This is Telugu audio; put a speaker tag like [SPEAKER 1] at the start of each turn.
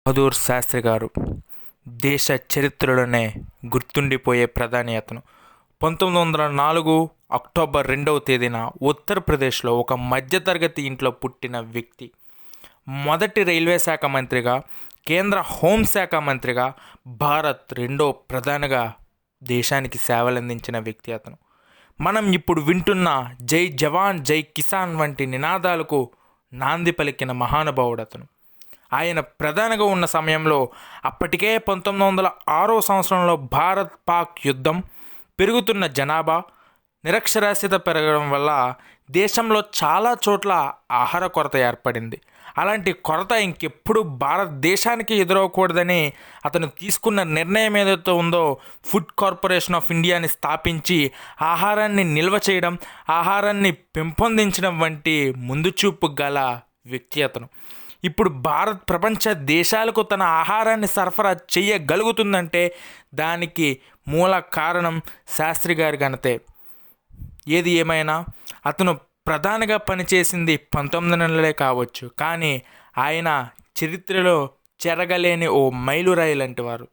[SPEAKER 1] బహదూర్ శాస్త్రి గారు దేశ చరిత్రలోనే గుర్తుండిపోయే ప్రధాని అతను. 1904 అక్టోబర్ 2వ తేదీన ఉత్తరప్రదేశ్లో ఒక మధ్యతరగతి ఇంట్లో పుట్టిన వ్యక్తి. మొదటి రైల్వే శాఖ మంత్రిగా, కేంద్ర హోంశాఖ మంత్రిగా, భారత్ రెండో ప్రధానిగా దేశానికి సేవలందించిన వ్యక్తి అతను. మనం ఇప్పుడు వింటున్న జై జవాన్ జై కిసాన్ వంటి నినాదాలకు నాంది పలికిన మహానుభావుడు అతను. ఆయన ప్రధానిగా ఉన్న సమయంలో అప్పటికే 1906 సంవత్సరంలో భారత్ పాక్ యుద్ధం, పెరుగుతున్న జనాభా, నిరక్షరాస్యత పెరగడం వల్ల దేశంలో చాలా చోట్ల ఆహార కొరత ఏర్పడింది. అలాంటి కొరత ఇంకెప్పుడు భారతదేశానికి ఎదురవకూడదని అతను తీసుకున్న నిర్ణయం ఏదైతే ఉందో, ఫుడ్ కార్పొరేషన్ ఆఫ్ ఇండియాని స్థాపించి ఆహారాన్ని నిల్వ చేయడం, ఆహారాన్ని పెంపొందించడం వంటి ముందు చూపు గల వ్యక్తి అతను. ఇప్పుడు భారత్ ప్రపంచ దేశాలకు తన ఆహారాన్ని సరఫరా చేయగలుగుతుందంటే దానికి మూల కారణం శాస్త్రి గారి ఘనతే. ఏది ఏమైనా అతను ప్రధానిగా పనిచేసింది 19 నెలలే కావచ్చు, కానీ ఆయన చరిత్రలో చెరగలేని ఓ మైలురాయి లాంటి వారు.